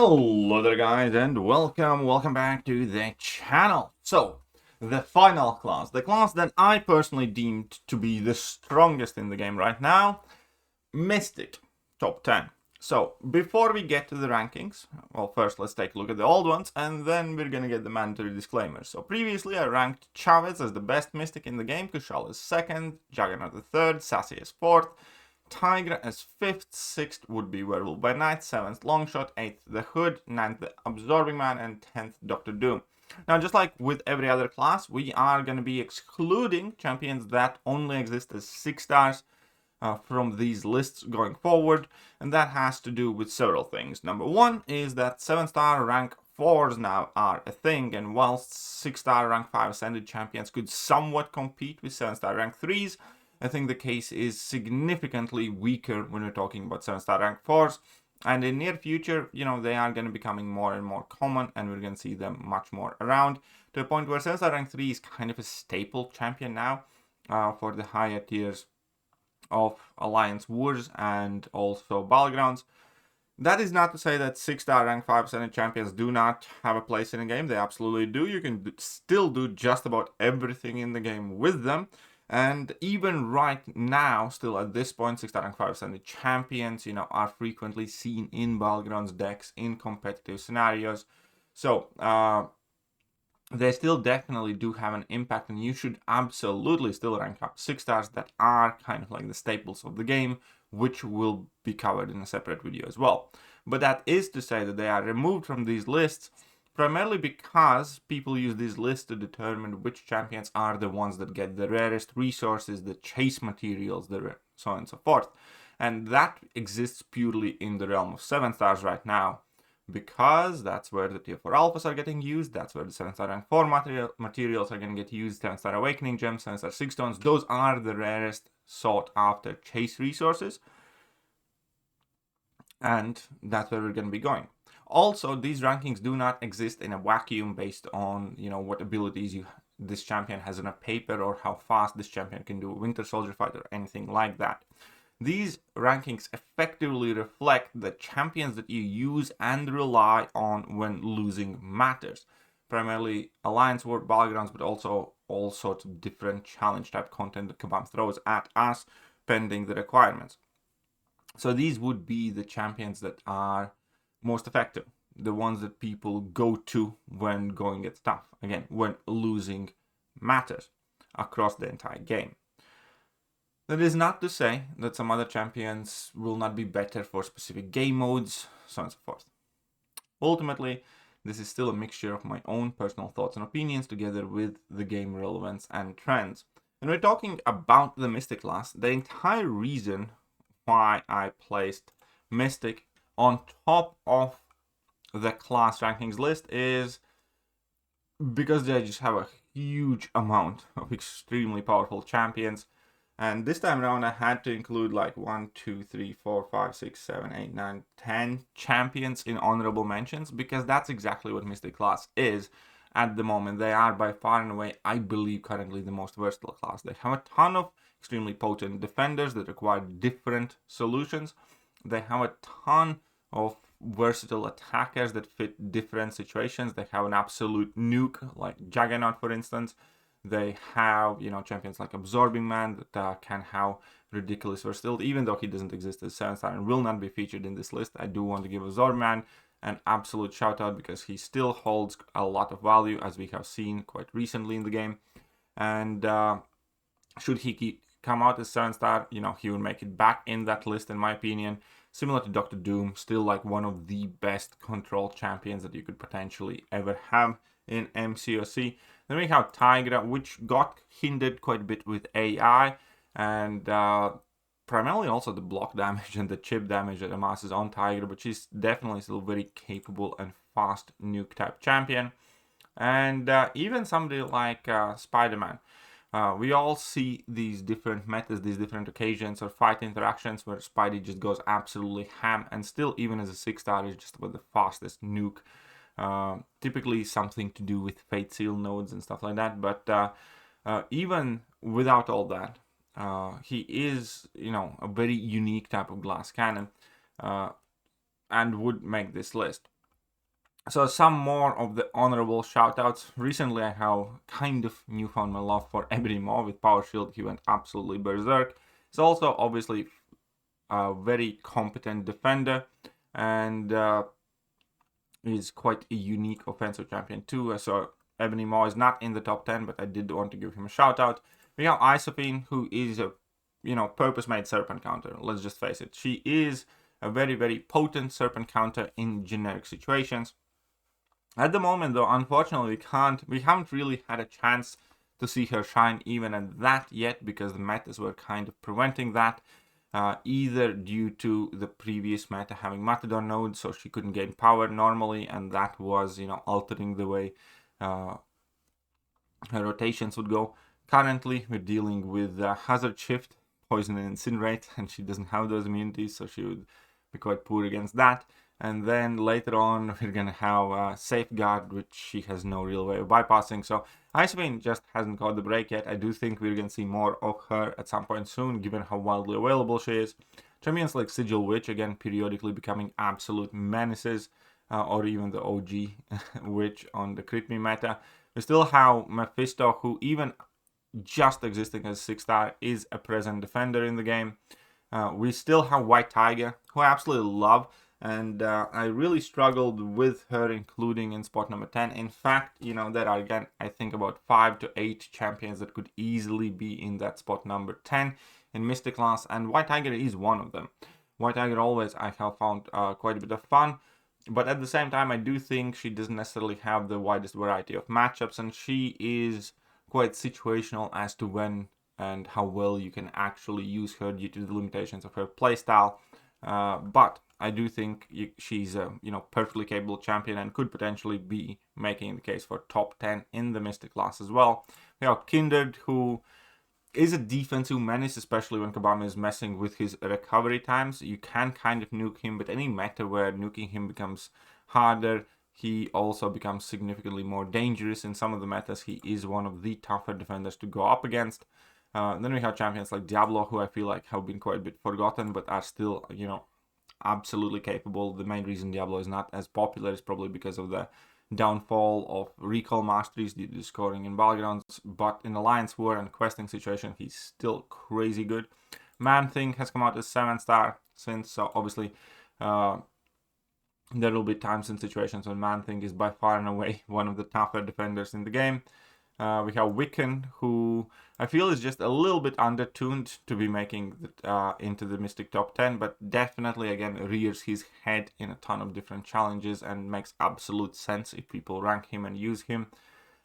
Hello there guys and welcome back to the channel. So, the final class, the class that I personally deemed to be the strongest in the game right now, Mystic, top 10. So, before we get to the rankings, well first let's take a look at the old ones and then we're gonna get the mandatory disclaimers. So previously I ranked Chavez as the best Mystic in the game, Kosala is 2nd, Jager as 3rd, Sassy is 4th, Tiger as 5th, 6th would be Werewolf by Night, 7th Longshot, 8th the Hood, 9th the Absorbing Man, and 10th Dr. Doom. Now, just like with every other class, we are going to be excluding champions that only exist as 6 stars from these lists going forward, and that has to do with several things. Number one is that 7-star rank 4s now are a thing, and whilst 6-star rank 5 ascended champions could somewhat compete with 7-star rank 3s, I think the case is significantly weaker when we're talking about 7-star rank 4s, and in near future, you know, they are going to be becoming more and more common, and we're going to see them much more around, to a point where 7-star rank 3 is kind of a staple champion now for the higher tiers of Alliance Wars and also Battlegrounds. That is not to say that 6-star rank 5 ascended champions do not have a place in the game. They absolutely do. You can still do just about everything in the game with them. And even right now, still at this point, 6-star rank 5 ascended champions, you know, are frequently seen in Battlegrounds decks in competitive scenarios. So, they still definitely do have an impact, and you should absolutely still rank up 6 stars that are kind of like the staples of the game, which will be covered in a separate video as well. But that is to say that they are removed from these lists primarily because people use these lists to determine which champions are the ones that get the rarest resources, the chase materials, so on and so forth. And that exists purely in the realm of 7 stars right now, because that's where the tier 4 alphas are getting used, that's where the 7-star rank 4 materials are going to get used, 7-star awakening gems, 7-star 6 stones, those are the rarest sought after chase resources. And that's where we're going to be going. Also, these rankings do not exist in a vacuum based on, you know, what abilities this champion has on a paper or how fast this champion can do a Winter Soldier fight or anything like that. These rankings effectively reflect the champions that you use and rely on when losing matters. Primarily Alliance War, Battlegrounds, but also all sorts of different challenge type content that Kabam throws at us pending the requirements. So these would be the champions that are most effective, the ones that people go to when going gets tough, again, when losing matters across the entire game. That is not to say that some other champions will not be better for specific game modes, so on and so forth. Ultimately, this is still a mixture of my own personal thoughts and opinions together with the game relevance and trends. And we're talking about the Mystic class. The entire reason why I placed Mystic on top of the class rankings list is because they just have a huge amount of extremely powerful champions. And this time around I had to include like 1, 2, 3, 4, 5, 6, 7, 8, 9, 10 champions in honorable mentions, because that's exactly what Mystic class is at the moment. They are by far and away, I believe, currently the most versatile class. They have a ton of extremely potent defenders that require different solutions. They have a ton of versatile attackers that fit different situations. They have an absolute nuke like Juggernaut, for instance. They have, you know, champions like Absorbing Man that can have ridiculous versatility, even though he doesn't exist as 7-star and will not be featured in this list. I do want to give Absorbing Man an absolute shout out because he still holds a lot of value, as we have seen quite recently in the game. And should he come out as 7-star, you know, he will make it back in that list, in my opinion. Similar to Dr. Doom, still like one of the best control champions that you could potentially ever have in MCOC. Then we have Tiger, which got hindered quite a bit with AI, and primarily also the block damage and the chip damage that amasses on Tiger, but she's definitely still very capable and fast nuke type champion. And even somebody like Spider-Man. We all see these different metas, these different occasions or fight interactions where Spidey just goes absolutely ham, and still, even as a 6-star, is just about the fastest nuke. Typically something to do with Fate Seal nodes and stuff like that, but even without all that, he is, you know, a very unique type of glass cannon, and would make this list. So some more of the honorable shoutouts. Recently I have kind of newfound my love for Ebony Maw. With Power Shield he went absolutely berserk. He's also obviously a very competent defender, and is quite a unique offensive champion too. So Ebony Maw is not in the top 10, but I did want to give him a shout out. We have Isophine, who is a purpose-made serpent counter. Let's just face it. She is a very, very potent serpent counter in generic situations. At the moment, though, unfortunately, we haven't really had a chance to see her shine even at that yet, because the metas were kind of preventing that. Either due to the previous meta having Matador nodes, so she couldn't gain power normally, and that was, altering the way her rotations would go. Currently, we're dealing with Hazard Shift, Poison and Incinerate, and she doesn't have those immunities, so she would be quite poor against that. And then later on, we're gonna have Safeguard, which she has no real way of bypassing. So Icewind just hasn't got the break yet. I do think we're gonna see more of her at some point soon, given how wildly available she is. Champions like Sigil Witch, again, periodically becoming absolute menaces, or even the OG Witch on the Crit Me meta. We still have Mephisto, who even just existing as 6-star is a present defender in the game. We still have White Tiger, who I absolutely love, and I really struggled with her including in spot number 10. In fact, there are, again, I think about 5 to 8 champions that could easily be in that spot number 10 in Mystic class, and White Tiger is one of them. White Tiger always I have found quite a bit of fun, but at the same time I do think she doesn't necessarily have the widest variety of matchups, and she is quite situational as to when and how well you can actually use her due to the limitations of her playstyle. But I do think she's a perfectly capable champion and could potentially be making the case for top 10 in the Mystic class as well. We have Kindred, who is a defensive menace, especially when Kabam is messing with his recovery times. You can kind of nuke him, but any meta where nuking him becomes harder, he also becomes significantly more dangerous. In some of the metas, he is one of the tougher defenders to go up against. Then we have champions like Diablo, who I feel like have been quite a bit forgotten, but are still, absolutely capable. The main reason Diablo is not as popular is probably because of the downfall of recall masteries due to scoring in battlegrounds, but in Alliance War and questing situation, he's still crazy good. Man-Thing has come out as 7-star since, so obviously there will be times and situations when Man-Thing is by far and away one of the tougher defenders in the game. We have Wiccan, who I feel is just a little bit undertuned to be making into the Mystic top 10, but definitely, again, rears his head in a ton of different challenges and makes absolute sense if people rank him and use him.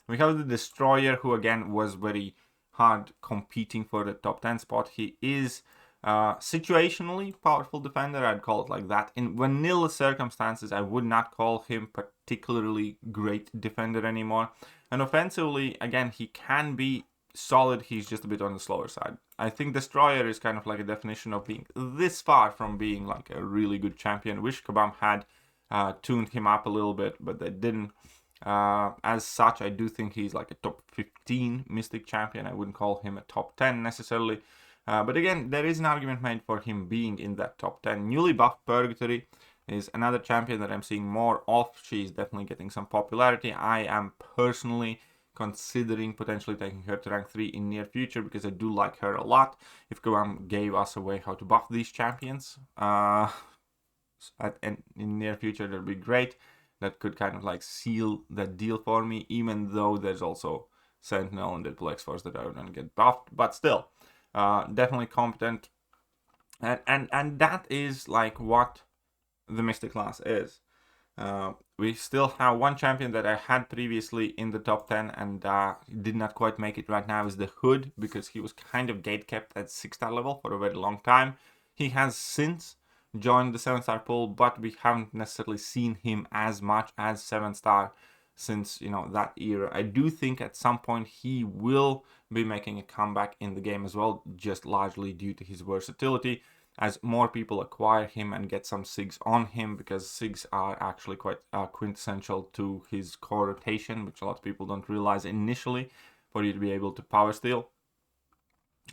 We have the Destroyer, who again was very hard competing for the top 10 spot. He is situationally powerful defender, I'd call it like that. In vanilla circumstances, I would not call him particularly great defender anymore. And offensively, again, he can be solid, he's just a bit on the slower side. I think Destroyer is kind of like a definition of being this far from being like a really good champion. Wish Kabam had tuned him up a little bit, but they didn't. As such, I do think he's like a top 15 Mystic champion. I wouldn't call him a top 10 necessarily. But again, there is an argument made for him being in that top 10. Newly buffed Purgatory is another champion that I'm seeing more of. She's definitely getting some popularity. I am personally considering potentially taking her to rank 3 in near future because I do like her a lot. If Kabam gave us a way how to buff these champions in near future, that'd be great. That could kind of like seal that deal for me, even though there's also Sentinel and Deadpool X-Force that are going to get buffed, but still, definitely competent. And that is like what the Mystic class is. We still have one champion that I had previously in the top 10 and did not quite make it right now is the Hood, because he was kind of gatekept at 6-star level for a very long time. He has since joined the 7-star pool, but we haven't necessarily seen him as much as 7-star since that era. I do think at some point he will be making a comeback in the game as well, just largely due to his versatility, as more people acquire him and get some SIGs on him, because SIGs are actually quite quintessential to his core rotation, which a lot of people don't realize initially, for you to be able to power steal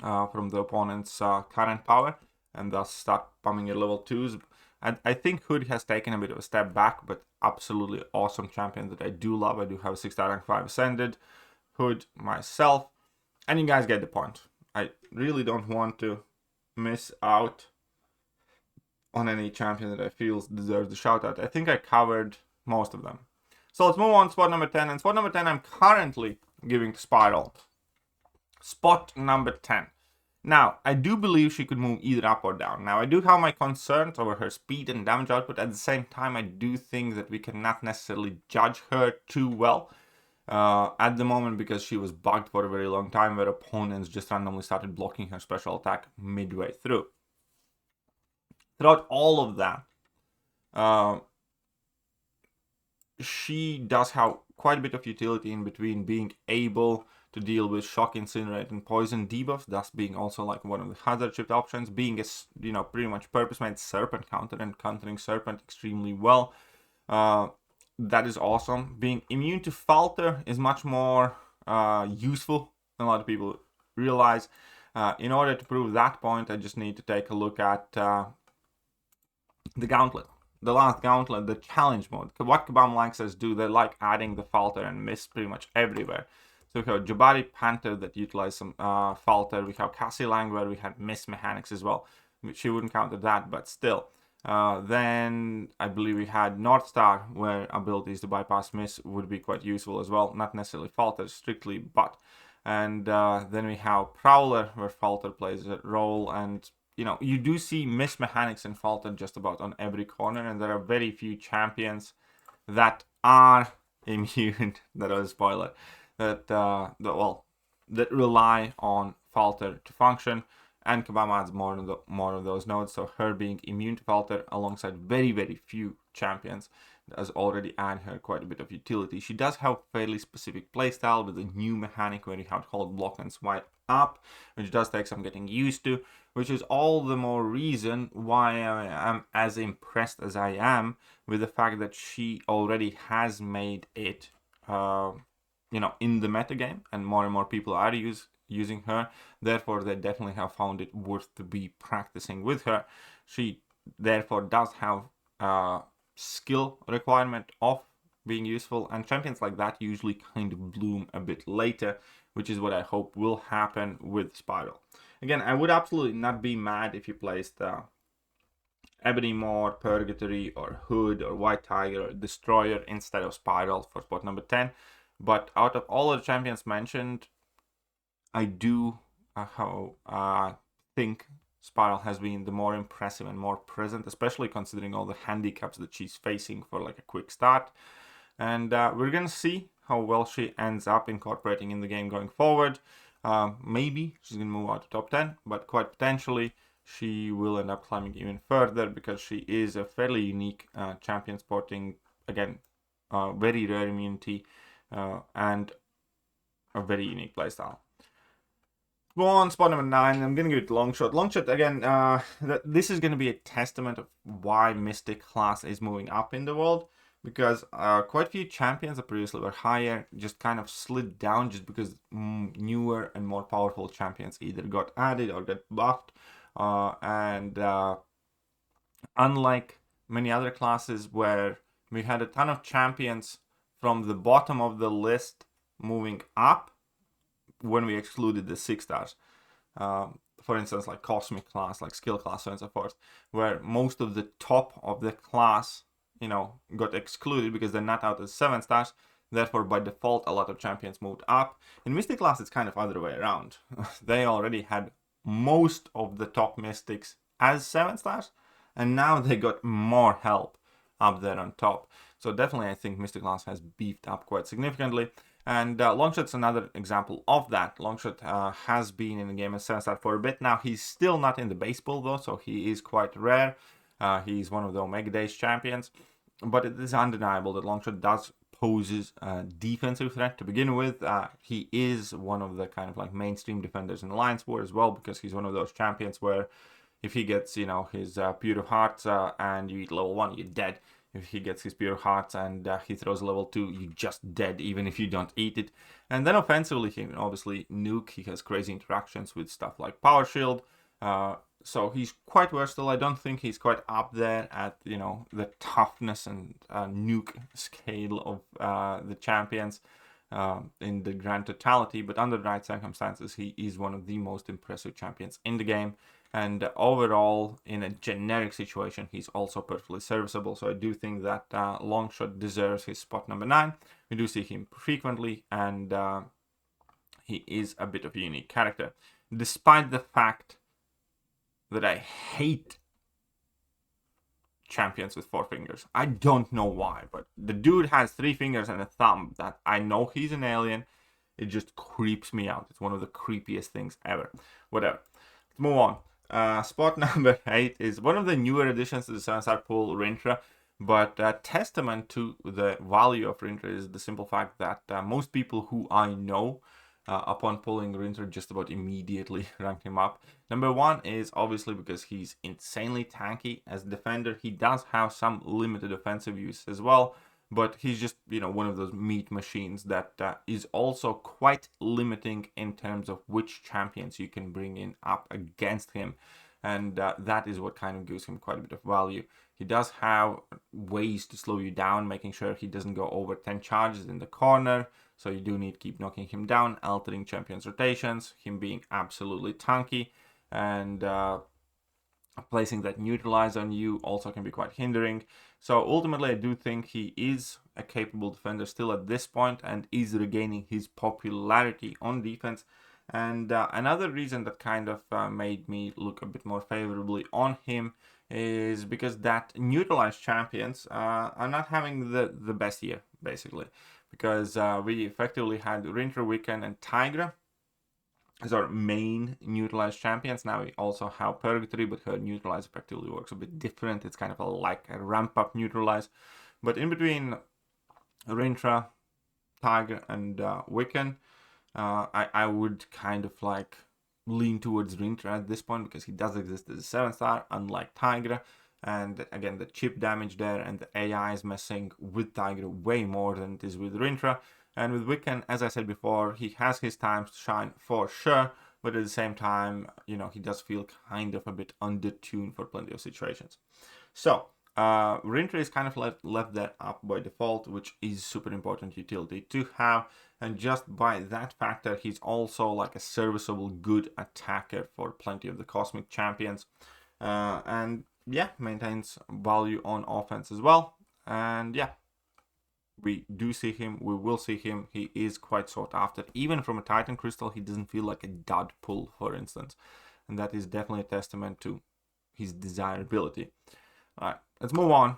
from the opponent's current power and thus start pumping your level 2s. I think Hood has taken a bit of a step back, but absolutely awesome champion that I do love. I do have a 6-star rank 5 Ascended Hood myself, and you guys get the point. I really don't want to miss out on any champion that I feel deserves the shout out. I think I covered most of them. So let's move on to spot number 10. And spot number 10 I'm currently giving to Spiral. Spot number 10. Now, I do believe she could move either up or down. Now, I do have my concerns over her speed and damage output. At the same time, I do think that we cannot necessarily judge her too well at the moment, because she was bugged for a very long time where opponents just randomly started blocking her special attack midway through. Throughout all of that, she does have quite a bit of utility in between being able to deal with shock, incinerate, and poison debuffs, thus being also like one of the hazard shift options, being a pretty much purpose-made serpent counter and countering serpent extremely well. That is awesome. Being immune to falter is much more useful than a lot of people realize. In order to prove that point, I just need to take a look at the gauntlet. The last gauntlet, the challenge mode. What Kabam likes us do, they like adding the falter and miss pretty much everywhere. So we have Jabari Panther that utilize some falter. We have Cassie Lang where we had miss mechanics as well. She wouldn't counter that, but still. Then I believe we had North Star where abilities to bypass miss would be quite useful as well. Not necessarily falter strictly, but. And then we have Prowler where falter plays a role, and you do see miss mechanics and falter just about on every corner, and there are very few champions that are immune. That was a spoiler. That rely on falter to function, and Kabam adds more of those nodes. So her being immune to falter alongside very, very few champions does already add her quite a bit of utility. She does have fairly specific playstyle with a new mechanic where you have to hold block and swipe up, which does take some getting used to, which is all the more reason why I am as impressed as I am with the fact that she already has made it in the metagame, and more people are using her. Therefore, they definitely have found it worth to be practicing with her. She therefore does have skill requirement of being useful, and champions like that usually kind of bloom a bit later, which is what I hope will happen with Spiral. Again, I would absolutely not be mad if you placed Ebony Moore, Purgatory, or Hood, or White Tiger, or Destroyer instead of Spiral for spot number 10. But out of all the champions mentioned, I do think Spiral has been the more impressive and more present, especially considering all the handicaps that she's facing for like a quick start. And we're going to see how well she ends up incorporating in the game going forward. Maybe she's going to move out to top 10, but quite potentially she will end up climbing even further, because she is a fairly unique champion sporting, again, very rare immunity and a very unique playstyle. Go on, spot number 9. I'm going to give it Longshot. Longshot, again, this is going to be a testament of why Mystic class is moving up in the world, because quite a few champions that previously were higher just kind of slid down just because newer and more powerful champions either got added or got buffed. And unlike many other classes where we had a ton of champions from the bottom of the list moving up, when we excluded the 6 stars, for instance, like Cosmic class, like Skill class, so on and so forth, where most of the top of the class, got excluded because they're not out as 7 stars. Therefore, by default, a lot of champions moved up. In Mystic class, it's kind of other way around. They already had most of the top Mystics as 7 stars, and now they got more help up there on top. So definitely, I think Mystic class has beefed up quite significantly. And Longshot's another example of that. Longshot has been in the game as 7-star for a bit now. He's still not in the base pool though, so he is quite rare. He's one of the Omega Days champions. But it is undeniable that Longshot does poses a defensive threat to begin with. He is one of the kind of like mainstream defenders in Alliance War as well, because he's one of those champions where if he gets, his Pure of Hearts and you eat level 1, you're dead. If he gets his Pure Hearts and he throws level 2, you're just dead, even if you don't eat it. And then offensively, he can obviously nuke. He has crazy interactions with stuff like Power Shield. So he's quite versatile. I don't think he's quite up there at, you know, the toughness and nuke scale of the champions in the grand totality, but under the right circumstances, he is one of the most impressive champions in the game. And overall, in a generic situation, he's also perfectly serviceable. So I do think that Longshot deserves his spot number 9. We do see him frequently, and he is a bit of a unique character. Despite the fact that I hate champions with 4 fingers. I don't know why, but the dude has 3 fingers and a thumb. That I know he's an alien. It just creeps me out. It's one of the creepiest things ever. Whatever. Let's move on. Spot number 8 is one of the newer additions to the 7-star pool, Rintra. But testament to the value of Rintra is the simple fact that most people who I know upon pulling Rintra just about immediately rank him up. Number 1 is obviously because he's insanely tanky as a defender. He does have some limited offensive use as well, but he's just, you know, one of those meat machines that is also quite limiting in terms of which champions you can bring in up against him. And that is what kind of gives him quite a bit of value. He does have ways to slow you down, making sure he doesn't go over 10 charges in the corner. So you do need to keep knocking him down, altering champions' rotations, him being absolutely tanky, and placing that neutralize on you also can be quite hindering. So ultimately, I do think he is a capable defender still at this point and is regaining his popularity on defense. And another reason that kind of made me look a bit more favorably on him is because that neutralized champions are not having the best year, basically. Because we effectively had Rintra, Wiccan, and Tigra as our main neutralized champions. Now we also have Purgatory, but her neutralize effectively works a bit different. It's kind of like a ramp-up neutralize. But in between Rintra, Tigra, and Wiccan, I would kind of like lean towards Rintra at this point because he does exist as a 7-star, unlike Tigra. And again, the chip damage there and the AI is messing with Tigra way more than it is with Rintra. And with Wiccan, as I said before, he has his times to shine for sure, but at the same time, you know, he does feel kind of a bit undertuned for plenty of situations. So, Rintra is kind of left there up by default, which is super important utility to have. And just by that factor, he's also like a serviceable, good attacker for plenty of the Cosmic Champions. And yeah, maintains value on offense as well. And yeah, we do see him. We will see him. He is quite sought after. Even from a Titan Crystal, he doesn't feel like a dud pull, for instance. And that is definitely a testament to his desirability. All right, let's move on.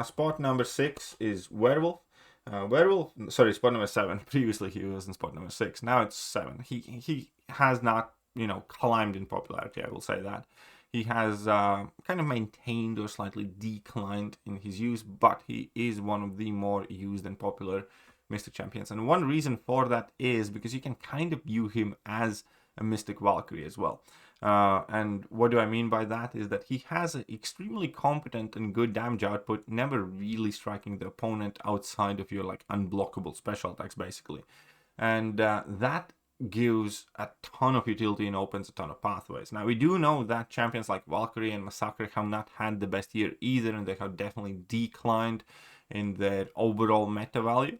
Spot number 6 is Werewolf. Spot number 7. Previously, he was in spot number 6. Now it's 7. He has not, you know, climbed in popularity, I will say that. He has kind of maintained or slightly declined in his use, but he is one of the more used and popular Mystic Champions. And one reason for that is because you can kind of view him as a Mystic Valkyrie as well. And what do I mean by that is that he has an extremely competent and good damage output, never really striking the opponent outside of your like unblockable special attacks, basically. And that gives a ton of utility and opens a ton of pathways. Now, we do know that champions like Valkyrie and Massacre have not had the best year either, and they have definitely declined in their overall meta value.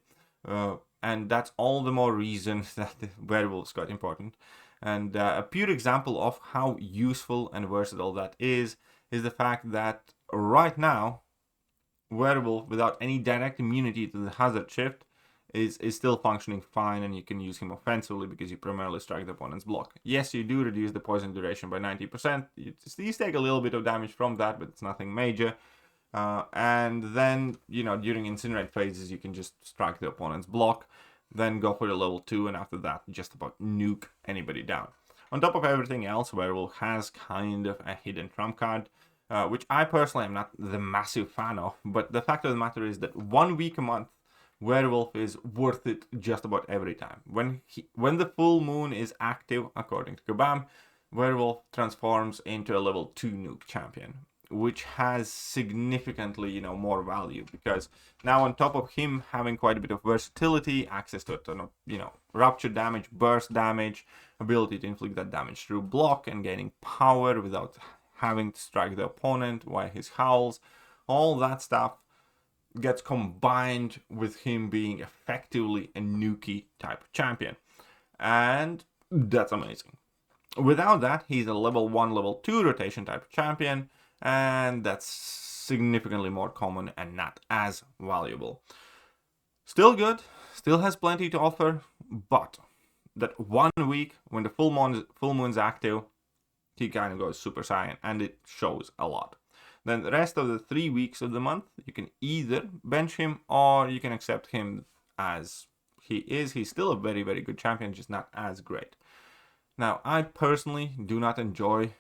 And that's all the more reason that the Werewolf's quite important. And a pure example of how useful and versatile that is the fact that right now, Werewolf, without any direct immunity to the hazard shift, is still functioning fine, and you can use him offensively because you primarily strike the opponent's block. Yes, you do reduce the poison duration by 90%. You take a little bit of damage from that, but it's nothing major. And then, you know, during incinerate phases, you can just strike the opponent's block, then go for the level 2, and after that, just about nuke anybody down. On top of everything else, Werewolf has kind of a hidden trump card, which I personally am not the massive fan of, but the fact of the matter is that 1 week a month, Werewolf is worth it just about every time. When the full moon is active, according to Kabam, Werewolf transforms into a level 2 nuke champion, which has significantly, you know, more value, because now on top of him having quite a bit of versatility, access to a ton of, you know, rupture damage, burst damage, ability to inflict that damage through block, and gaining power without having to strike the opponent via his howls, all that stuff gets combined with him being effectively a nuki type of champion. And that's amazing. Without that, he's a level 1, level 2 rotation type of champion, and that's significantly more common and not as valuable. Still good, still has plenty to offer, but that 1 week when the full moon's active, he kind of goes Super Saiyan, and it shows a lot. Then the rest of the 3 weeks of the month, you can either bench him or you can accept him as he is. He's still a very, very good champion, just not as great. Now, I personally do not enjoy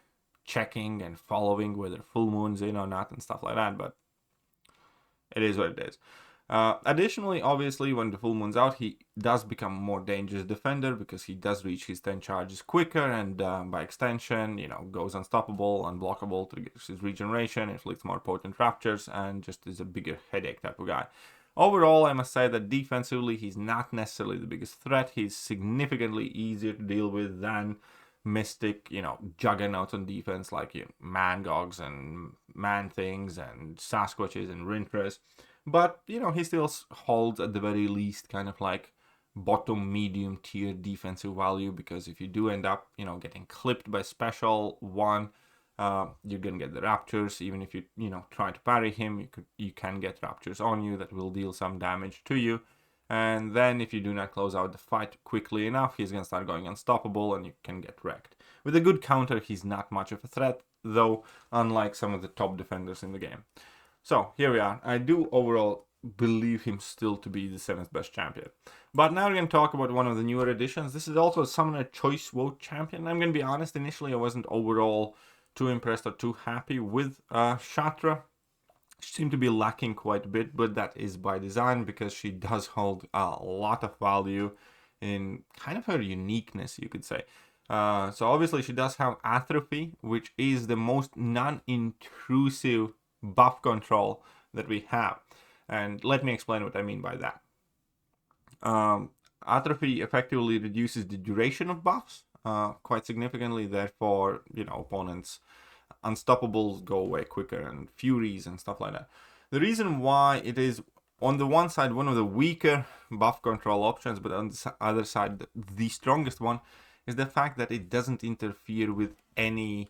checking and following whether full moon's in or not and stuff like that, but it is what it is. Additionally, obviously, when the full moon's out, he does become a more dangerous defender because he does reach his 10 charges quicker and by extension, goes unstoppable, unblockable, triggers his regeneration, inflicts more potent raptures, and just is a bigger headache type of guy. Overall, I must say that defensively, he's not necessarily the biggest threat. He's significantly easier to deal with than Mystic, juggernauts on defense like Mangogs and Man-Things and Sasquatches and Rintress. But, he still holds at the very least kind of like bottom medium tier defensive value, because if you do end up, getting clipped by special one, you're gonna get the raptures. Even if you try to parry him, you can get raptures on you that will deal some damage to you. And then if you do not close out the fight quickly enough, he's gonna start going unstoppable and you can get wrecked. With a good counter, he's not much of a threat, though, unlike some of the top defenders in the game. So here we are. I do overall believe him still to be the 7th best champion. But now we're going to talk about one of the newer additions. This is also a Summoner Choice Vote champion. I'm going to be honest, initially I wasn't overall too impressed or too happy with Chhatra. She seemed to be lacking quite a bit, but that is by design because she does hold a lot of value in kind of her uniqueness, you could say. So obviously she does have Atrophy, which is the most non-intrusive buff control that we have. And let me explain what I mean by that. Atrophy effectively reduces the duration of buffs quite significantly. Therefore, opponents' unstoppables go away quicker and furies and stuff like that. The reason why it is on the one side one of the weaker buff control options, but on the other side the strongest one, is the fact that it doesn't interfere with any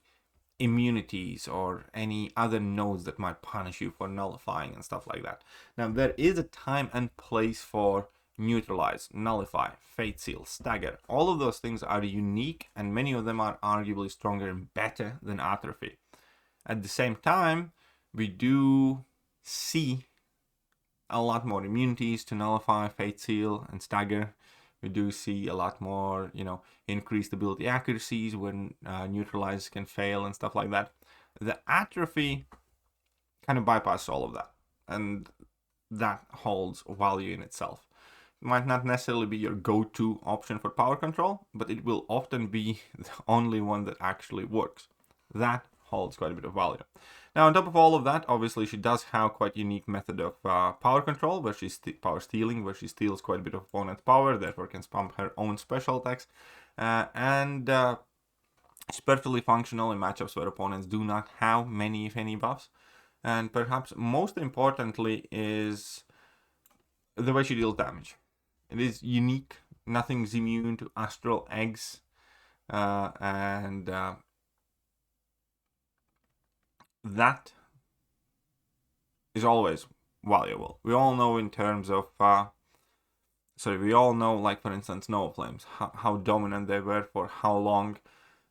immunities or any other nodes that might punish you for nullifying and stuff like that. Now, there is a time and place for neutralize, nullify, fate seal, stagger. All of those things are unique, and many of them are arguably stronger and better than Atrophy. At the same time, we do see a lot more immunities to nullify, fate seal, and stagger. We do see a lot more, increased ability accuracies when neutralize can fail and stuff like that. The Atrophy kind of bypasses all of that, and that holds value in itself. It might not necessarily be your go-to option for power control, but it will often be the only one that actually works. That holds quite a bit of value. Now, on top of all of that, obviously she does have quite a unique method of power control, where she's power stealing, where she steals quite a bit of opponent power, therefore can spam her own special attacks, and it's perfectly functional in matchups where opponents do not have many, if any, buffs. And perhaps most importantly is the way she deals damage. It is unique. Nothing's immune to astral eggs, and that is always valuable. We all know in terms of, we all know, like for instance, Nova Flames, how dominant they were for how long,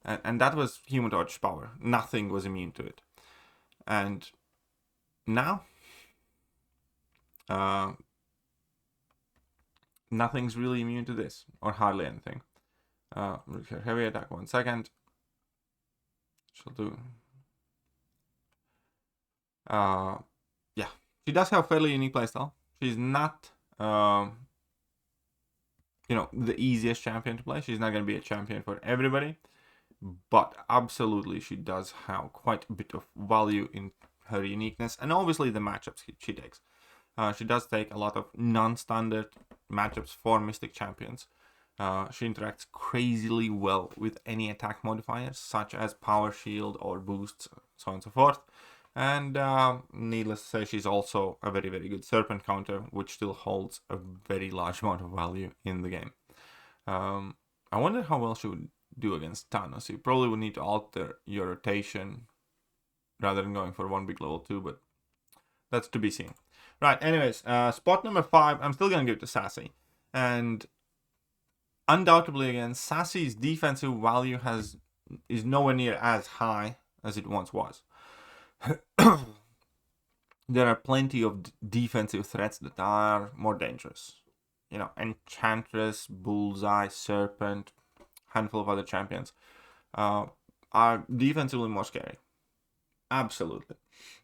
and that was Human Torch's power. Nothing was immune to it. And now, nothing's really immune to this, or hardly anything. Heavy attack, 1 second. She'll do. Yeah, she does have a fairly unique playstyle. She's not, the easiest champion to play. She's not going to be a champion for everybody, but absolutely she does have quite a bit of value in her uniqueness, and obviously the matchups she takes. She does take a lot of non-standard matchups for Mystic champions, She interacts crazily well with any attack modifiers, such as power shield or boosts, so on and so forth. And needless to say, she's also a very, very good serpent counter, which still holds a very large amount of value in the game. I wonder how well she would do against Thanos. You probably would need to alter your rotation rather than going for one big level 2, but that's to be seen. Right, anyways, spot number 5, I'm still going to give it to Sassy. And undoubtedly, again, Sassy's defensive value is nowhere near as high as it once was. There are plenty of defensive threats that are more dangerous. You know, Enchantress, Bullseye, Serpent, handful of other champions are defensively more scary. Absolutely.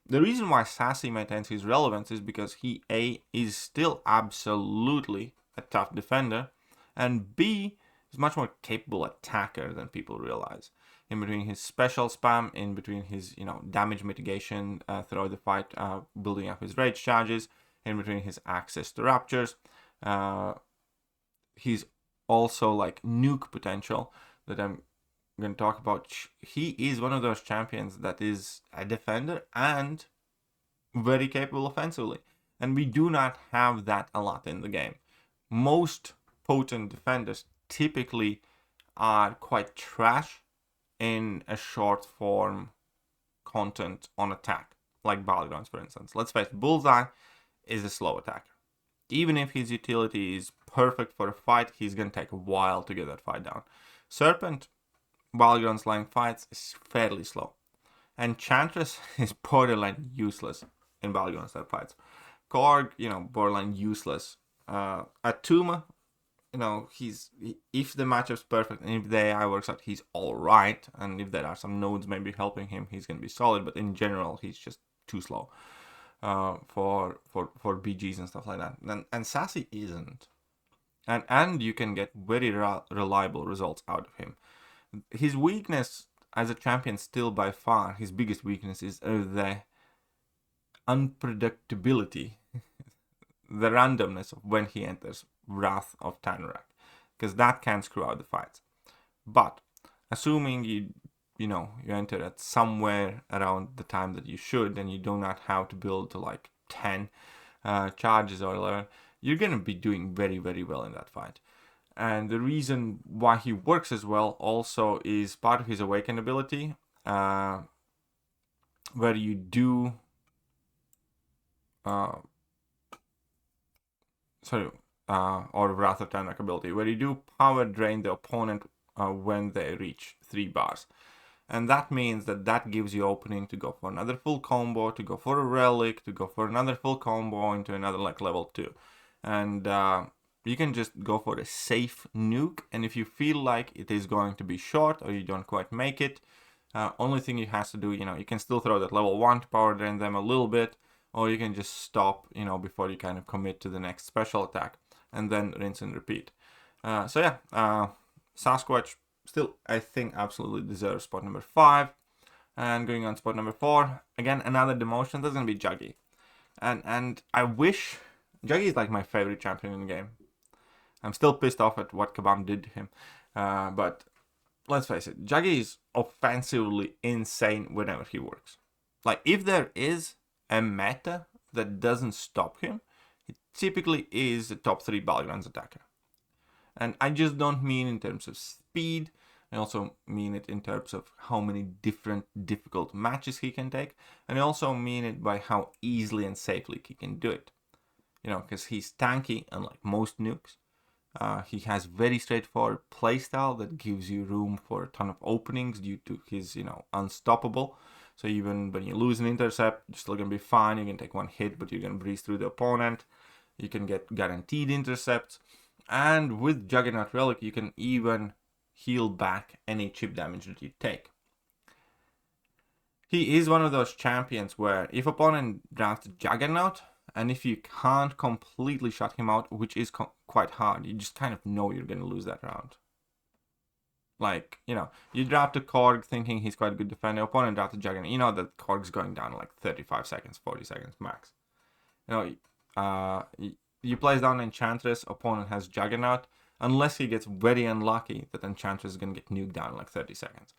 The reason why Sassy maintains his relevance is because he A, is still absolutely a tough defender, and B, is much more capable attacker than people realize. In between his special spam, in between his damage mitigation throughout the fight, building up his rage charges, in between his access to raptures, he's also like nuke potential that I'm going to talk about. He is one of those champions that is a defender and very capable offensively, and we do not have that a lot in the game. Most potent defenders typically are quite trash in a short form content on attack, like Battlegrounds, for instance. Let's face it, Bullseye is a slow attacker. Even if his utility is perfect for a fight, he's going to take a while to get that fight down. Serpent, Battlegrounds line fights, is fairly slow. Enchantress is borderline useless in Battlegrounds type fights. Korg, borderline useless. Atuma, if the matchup's perfect and if the AI works out, he's alright. And if there are some nodes maybe helping him, he's going to be solid. But in general, he's just too slow for BGs and stuff like that. And Sassy isn't. And you can get very reliable results out of him. His weakness as a champion, still by far, his biggest weakness is the unpredictability, the randomness of when he enters Wrath of Tanrak, because that can screw out the fights. But assuming you enter at somewhere around the time that you should, and you do not have to build to like 10 charges or 11, you're going to be doing very, very well in that fight. And the reason why he works as well also is part of his Awakened ability, where you do or Wrath of Tanrak ability, where you do power drain the opponent when they reach 3 bars. And that means that gives you opening to go for another full combo, to go for a relic, to go for another full combo into another like level 2. And you can just go for a safe nuke, and if you feel like it is going to be short or you don't quite make it, only thing you have to do, you can still throw that level 1 to power drain them a little bit, or you can just stop, before you kind of commit to the next special attack, and then rinse and repeat. Sasquatch still, I think, absolutely deserves spot number 5. And going on spot number 4, again, another demotion, that's going to be Juggy. And I wish, Juggy is like my favorite champion in the game. I'm still pissed off at what Kabam did to him. But let's face it, Jagger is offensively insane whenever he works. Like, if there is a meta that doesn't stop him, it typically is a top 3 Battlegrounds attacker. And I just don't mean in terms of speed. I also mean it in terms of how many different difficult matches he can take. And I also mean it by how easily and safely he can do it. Because he's tanky, unlike most nukes. He has very straightforward playstyle that gives you room for a ton of openings due to his, unstoppable. So even when you lose an intercept, you're still going to be fine. You can take 1 hit, but you're going to breeze through the opponent. You can get guaranteed intercepts. And with Juggernaut Relic, you can even heal back any chip damage that you take. He is one of those champions where if opponent drafts Juggernaut, and if you can't completely shut him out, which is quite hard, you just kind of know you're going to lose that round. Like, you draft a Korg thinking he's quite a good defender, opponent drafts a Juggernaut, you know that Korg's going down in like 35 seconds, 40 seconds max. You place down Enchantress, opponent has Juggernaut, unless he gets very unlucky that Enchantress is going to get nuked down in like 30 seconds.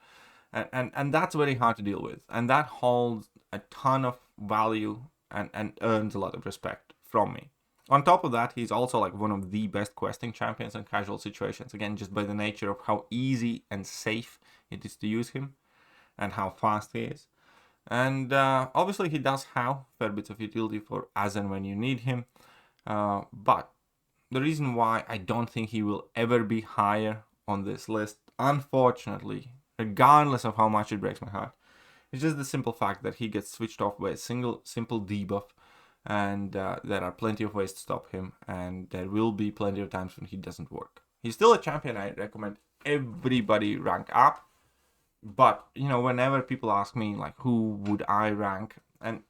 And that's very hard to deal with. And that holds a ton of value and earns a lot of respect from me. On top of that, he's also like one of the best questing champions in casual situations. Again, just by the nature of how easy and safe it is to use him and how fast he is. And obviously he does have fair bits of utility for as and when you need him. But the reason why I don't think he will ever be higher on this list, unfortunately, regardless of how much it breaks my heart, is just the simple fact that he gets switched off by a simple debuff. And there are plenty of ways to stop him, and there will be plenty of times when he doesn't work. He's still a champion I recommend everybody rank up, but you know, whenever people ask me like who would I rank, and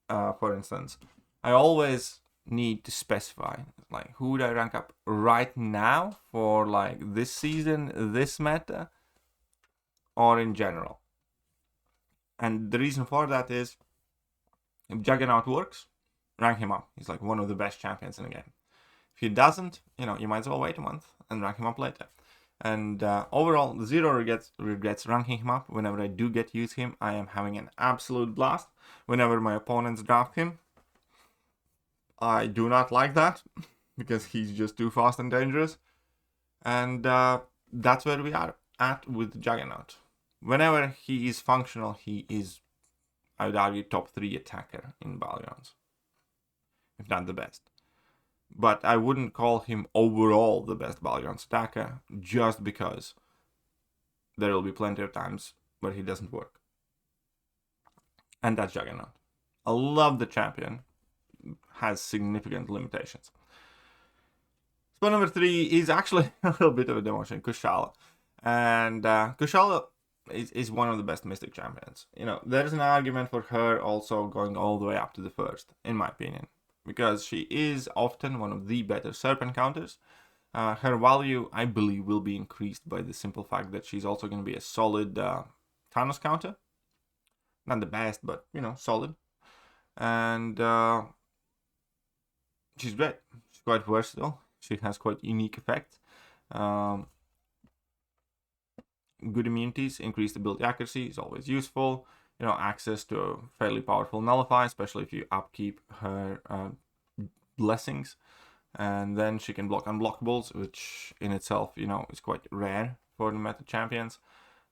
for instance, I always need to specify like who would I rank up right now for like this season, this meta, or in general. And the reason for that is if Juggernaut works, rank him up. He's like one of the best champions in the game. If he doesn't, you know, you might as well wait a month and rank him up later. And overall, zero regrets ranking him up. Whenever I do get to use him, I am having an absolute blast. Whenever my opponents draft him, I do not like that because he's just too fast and dangerous. And that's where we are at with Juggernaut. Whenever he is functional, he is, I would argue, top 3 attacker in Battlegrounds, if not the best. But I wouldn't call him overall the best Battlegrounds attacker just because there will be plenty of times where he doesn't work. And that's Juggernaut. I love the champion. Has significant limitations. Spot number 3 is actually a little bit of a demotion, Kosala. And Kosala is one of the best Mystic champions. You know, there's an argument for her also going all the way up to the first, in my opinion, because she is often one of the better Serpent counters. Her value, I believe, will be increased by the simple fact that she's also going to be a solid Thanos counter. Not the best, but, you know, solid. And she's great. She's quite versatile. She has quite unique effects. Good immunities, increased ability accuracy is always useful. You know, access to a fairly powerful nullify, especially if you upkeep her blessings. And then she can block unblockables, which in itself, you know, is quite rare for the meta champions.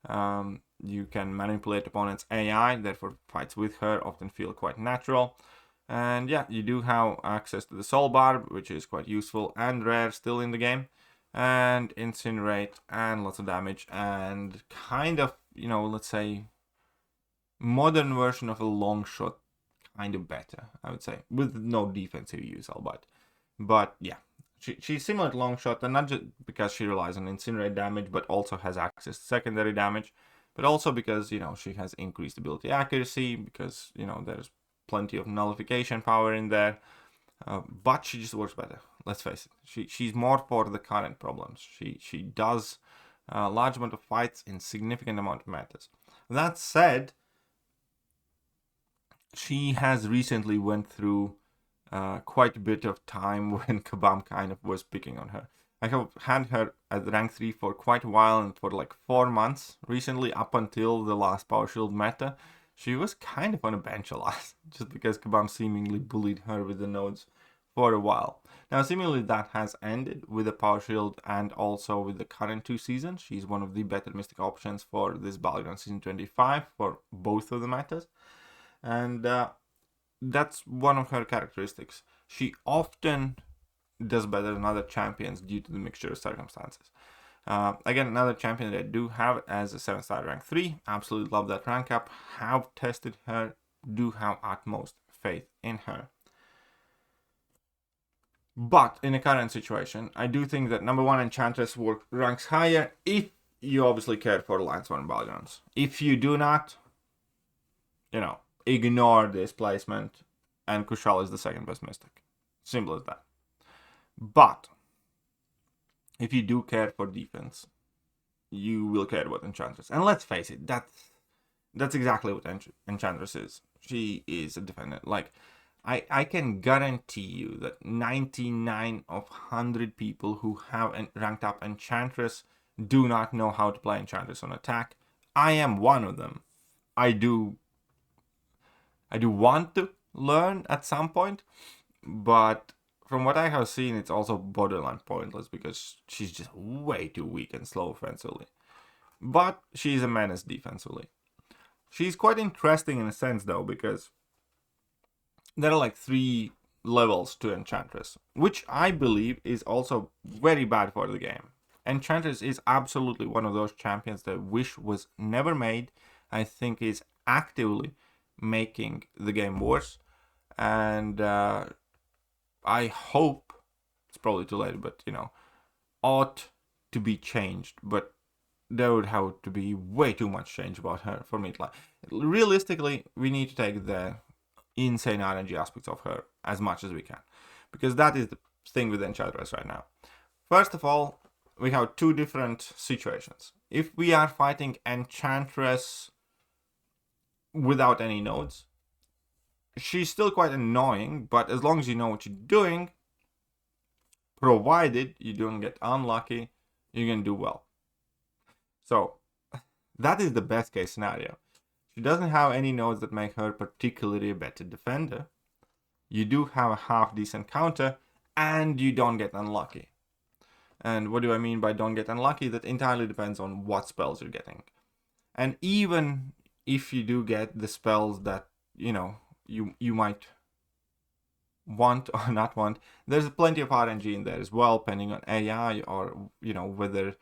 You can manipulate opponents' AI, therefore fights with her often feel quite natural. And yeah, you do have access to the Soul Barb, which is quite useful and rare still in the game. And Incinerate and lots of damage and kind of, you know, let's say modern version of a Longshot, kind of better, I would say, with no defensive use, albeit. But yeah, she's similar to Longshot, and not just because she relies on Incinerate damage, but also has access to secondary damage, but also because, you know, she has increased ability accuracy, because, you know, there's plenty of nullification power in there. But she just works better. Let's face it. She's more for the current problems. She does a large amount of fights in significant amount of matters. That said, she has recently went through quite a bit of time when Kabam kind of was picking on her. I have had her at rank 3 for quite a while, and for like 4 months recently, up until the last Power Shield meta, she was kind of on a bench a lot, just because Kabam seemingly bullied her with the nodes for a while. Now, seemingly that has ended with the Power Shield and also with the current 2 seasons. She's one of the better Mystic options for this Battleground Season 25 for both of the metas. And that's one of her characteristics. She often does better than other champions due to the mixture of circumstances. Again, another champion that I do have as a 7-star rank 3. Absolutely love that rank up. Have tested her. Do have utmost faith in her. But in the current situation, I do think that number 1 Enchantress ranks higher if you obviously care for Alliance 1 Battlegrounds. If you do not, you know, ignore this placement, and Kosala is the second best Mystic. Simple as that. But if you do care for defense, you will care about Enchantress. And let's face it, that's exactly what Enchantress is. She is a defender. Like, I can guarantee you that 99 of 100 people who have ranked up Enchantress do not know how to play Enchantress on attack. I am one of them. I do want to learn at some point, but from what I have seen, it's also borderline pointless because she's just way too weak and slow offensively. But she's a menace defensively. She's quite interesting in a sense though, because there are like 3 levels to Enchantress, which I believe is also very bad for the game. Enchantress is absolutely one of those champions that I wish was never made. I think is actively making the game worse, and I hope it's probably too late, but ought to be changed. But there would have to be way too much change about her for me to like. Realistically, we need to take the insane RNG aspects of her as much as we can, because that is the thing with Enchantress right now. First of all, we have 2 different situations. If we are fighting Enchantress without any nodes, she's still quite annoying, but as long as you know what you're doing, provided you don't get unlucky, you're gonna do well. So that is the best case scenario. She doesn't have any nodes that make her particularly a better defender. You do have a half decent counter, and you don't get unlucky. And what do I mean by don't get unlucky? That entirely depends on what spells you're getting. And even if you do get the spells that you might want or not want, there's plenty of RNG in there as well, depending on AI or whether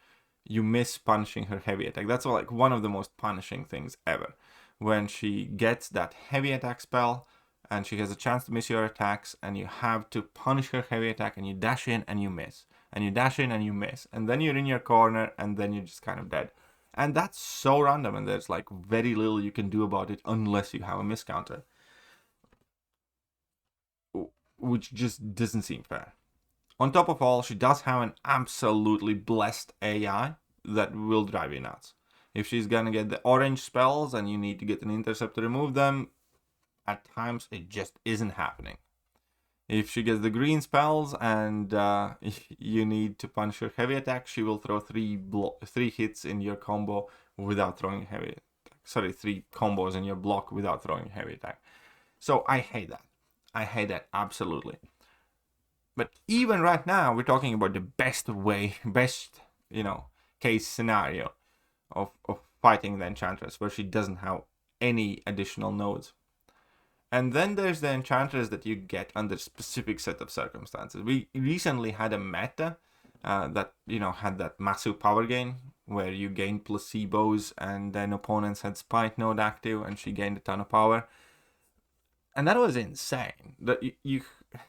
you miss punishing her heavy attack. That's like one of the most punishing things ever. When she gets that heavy attack spell and she has a chance to miss your attacks, and you have to punish her heavy attack, and you dash in and you miss, and you dash in and you miss, and then you're in your corner, and then you're just kind of dead. And that's so random, and there's like very little you can do about it unless you have a miscounter, which just doesn't seem fair. On top of all, she does have an absolutely blessed AI that will drive you nuts. If she's gonna get the orange spells and you need to get an intercept to remove them, at times it just isn't happening. If she gets the green spells and you need to punch her heavy attack, she will throw 3 hits in your combo without throwing heavy attack. Sorry, 3 combos in your block without throwing heavy attack. So I hate that. I hate that absolutely. But even right now, we're talking about the best case scenario of fighting the Enchantress, where she doesn't have any additional nodes. And then there's the Enchantress that you get under a specific set of circumstances. We recently had a meta that had that massive power gain, where you gained placebos and then opponents had Spite node active and she gained a ton of power. And that was insane. That you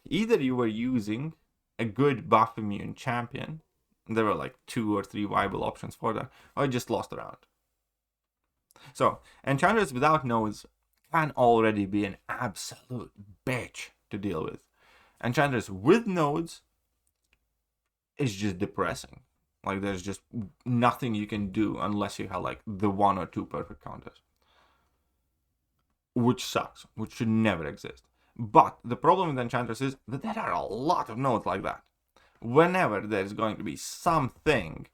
either you were using a good buff immune champion, there were like 2 or 3 viable options for that, or you just lost around. So Enchantress without nodes can already be an absolute bitch to deal with. Enchantress with nodes is just depressing. Like, there's just nothing you can do unless you have like the 1 or 2 perfect counters, which sucks, which should never exist. But the problem with Enchantress is that there are a lot of nodes like that. Whenever there's going to be something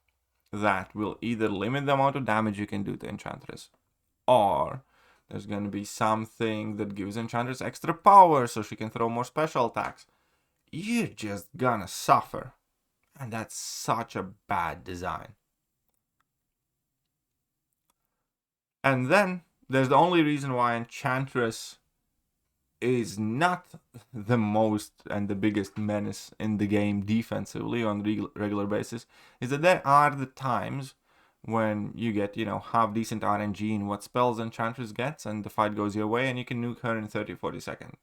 that will either limit the amount of damage you can do to Enchantress, or there's going to be something that gives Enchantress extra power so she can throw more special attacks, you're just gonna suffer. And that's such a bad design. And then there's the only reason why Enchantress is not the most and the biggest menace in the game defensively on regular basis, is that there are the times when you get, half decent RNG in what spells Enchantress gets, and the fight goes your way, and you can nuke her in 30-40 seconds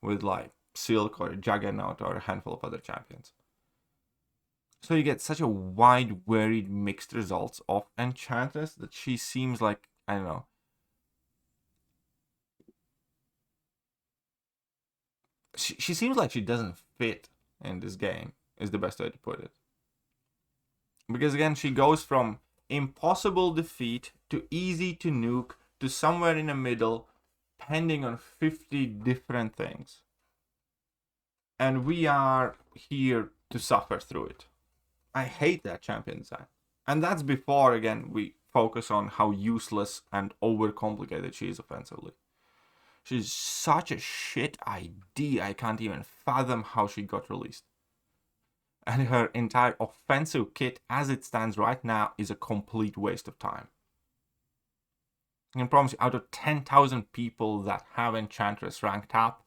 with like Silk or Juggernaut or a handful of other champions. So you get such a wide, varied, mixed results of Enchantress that she seems like, I don't know, she seems like she doesn't fit in this game, is the best way to put it. Because again, she goes from impossible defeat to easy to nuke to somewhere in the middle, depending on 50 different things. And we are here to suffer through it. I hate that champion design. And that's before, again, we focus on how useless and overcomplicated she is offensively. She's such a shit idea, I can't even fathom how she got released. And her entire offensive kit, as it stands right now, is a complete waste of time. I can promise you, out of 10,000 people that have Enchantress ranked up,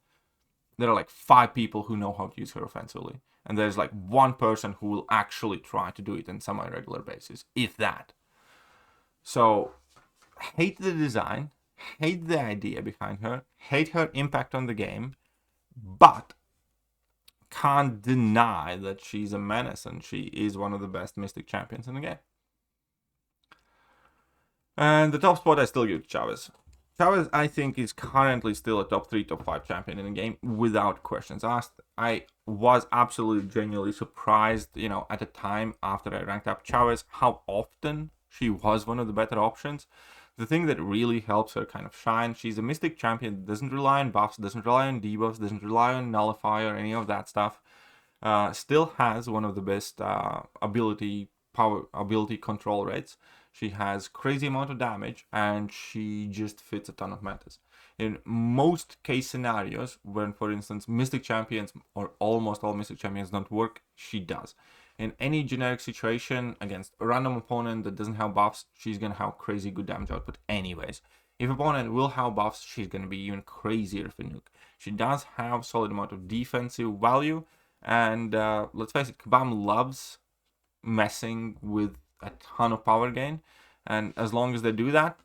there are like 5 people who know how to use her offensively. And there's like 1 person who will actually try to do it on some irregular basis, if that. So, hate the design, hate the idea behind her, hate her impact on the game, but can't deny that she's a menace and she is one of the best Mystic champions in the game. And the top spot I still give to Chavez. Chavez, I think, is currently still a top 3, top 5 champion in the game without questions asked. I was absolutely genuinely surprised, at the time after I ranked up Chavez, how often she was one of the better options. The thing that really helps her kind of shine, she's a Mystic champion that doesn't rely on buffs, doesn't rely on debuffs, doesn't rely on nullify or any of that stuff. Still has one of the best ability control rates. She has crazy amount of damage and she just fits a ton of metas. In most case scenarios, when for instance Mystic champions or almost all Mystic champions don't work, she does. In any generic situation against a random opponent that doesn't have buffs, she's gonna have crazy good damage output anyways. If opponent will have buffs, she's gonna be even crazier for nuke. She does have solid amount of defensive value, and let's face it, Kabam loves messing with a ton of power gain, and as long as they do that,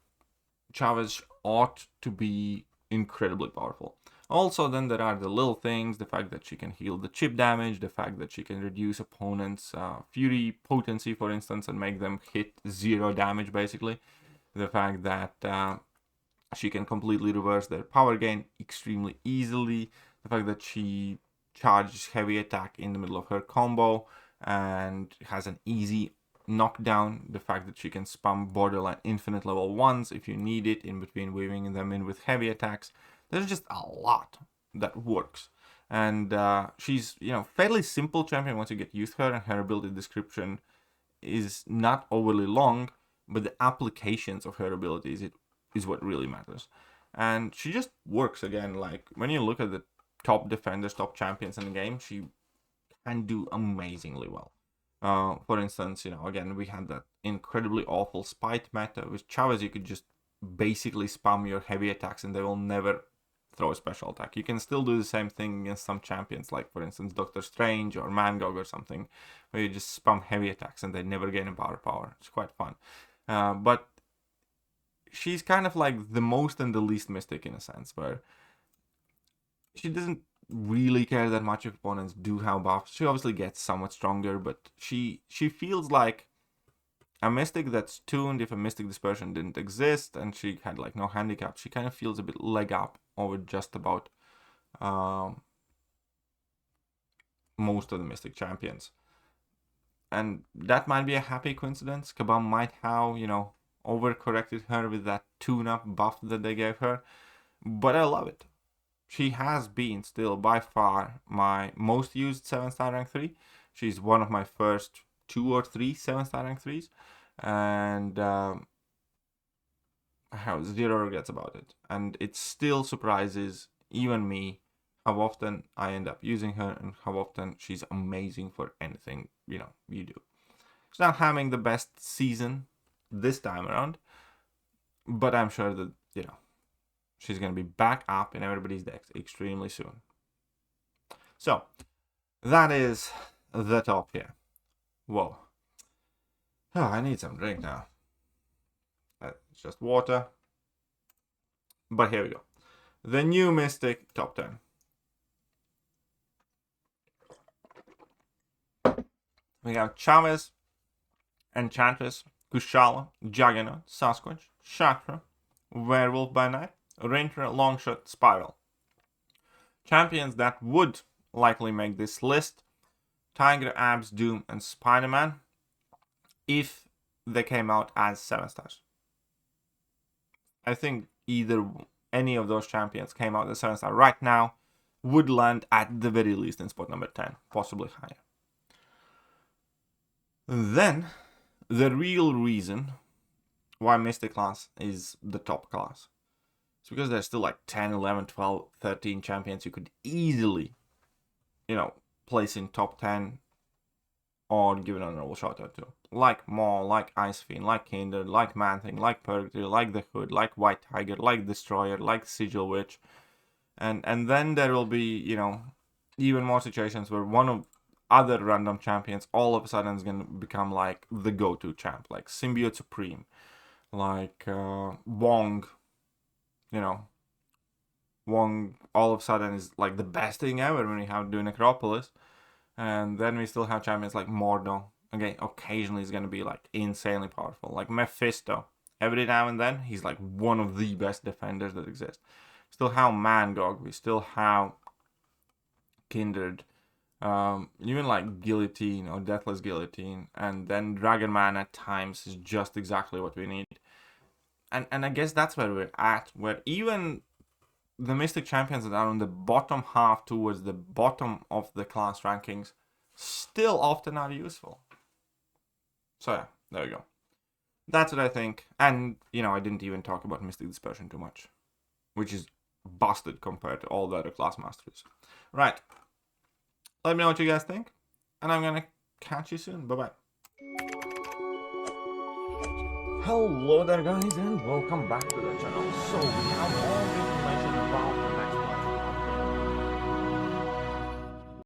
Chavez ought to be incredibly powerful. Also, then there are the little things, the fact that she can heal the chip damage, the fact that she can reduce opponents' fury potency, for instance, and make them hit 0 damage, basically. The fact that she can completely reverse their power gain extremely easily. The fact that she charges heavy attack in the middle of her combo and has an easy knockdown. The fact that she can spam borderline infinite level 1s if you need it, in between weaving them in with heavy attacks. There's just a lot that works. And she's, fairly simple champion once you get used to her, and her ability description is not overly long, but the applications of her abilities is what really matters. And she just works, again, like when you look at the top defenders, top champions in the game, she can do amazingly well. For instance, again, we had that incredibly awful Spite meta. With Chavez, you could just basically spam your heavy attacks and they will never throw a special attack. You can still do the same thing against some champions, like for instance Doctor Strange or Mangog or something, where you just spam heavy attacks and they never gain a power. It's quite fun. But she's kind of like the most and the least Mystic in a sense, where she doesn't really care that much if opponents do have buffs. She obviously gets somewhat stronger, but she feels like a Mystic that's tuned. If a Mystic Dispersion didn't exist and she had like no handicap, she kind of feels a bit leg up over just about most of the Mystic champions. And that might be a happy coincidence. Kabam might have, overcorrected her with that tune-up buff that they gave her. But I love it. She has been still by far my most used 7-star rank 3. She's one of my first 2 or 3 7-star rank 3s. And I have 0 regrets about it. And it still surprises even me how often I end up using her and how often she's amazing for anything, you do. She's not having the best season this time around, but I'm sure that, she's going to be back up in everybody's decks extremely soon. So, that is the top here. Whoa. Oh, I need some drink now. It's just water. But here we go. The new Mystic top 10. We have Chavez, Enchantress, Kosala, Jager, Sasquatch, Chhatra, Werewolf by Night, Ranger, Longshot, Spiral. Champions that would likely make this list: Tiger, Abs, Doom, and Spider-Man, if they came out as 7 stars. I think any of those champions came out as 7 star right now, would land at the very least in spot number 10, possibly higher. Then, the real reason why Mystic class is the top class. It's because there's still like 10, 11, 12, 13 champions you could easily, place in top 10 or give an honorable shout out to. Like Maul, like Ice Fiend, like Kindred, like Man-Thing, like Purgatory, like the Hood, like White Tiger, like Destroyer, like Sigil Witch. And then there will be, even more situations where one of other random champions all of a sudden is going to become like the go-to champ, like Symbiote Supreme, like Wong, Wong all of a sudden is like the best thing ever when we have to do Necropolis. And then we still have champions like Mordo. Okay, occasionally he's going to be like insanely powerful. Like Mephisto. Every now and then, he's like one of the best defenders that exist. Still have Mangog. We still have Kindred. Even like Guillotine or Deathless Guillotine. And then Dragon Man at times is just exactly what we need. And I guess that's where we're at. Where even the Mystic champions that are on the bottom half towards the bottom of the class rankings still often are useful. So yeah, there we go. That's what I think. And, I didn't even talk about Mystic Dispersion too much, which is busted compared to all the other class masters. Right. Let me know what you guys think, and I'm gonna catch you soon. Bye-bye. Hello there, guys, and welcome back to the channel. So we have all the information about the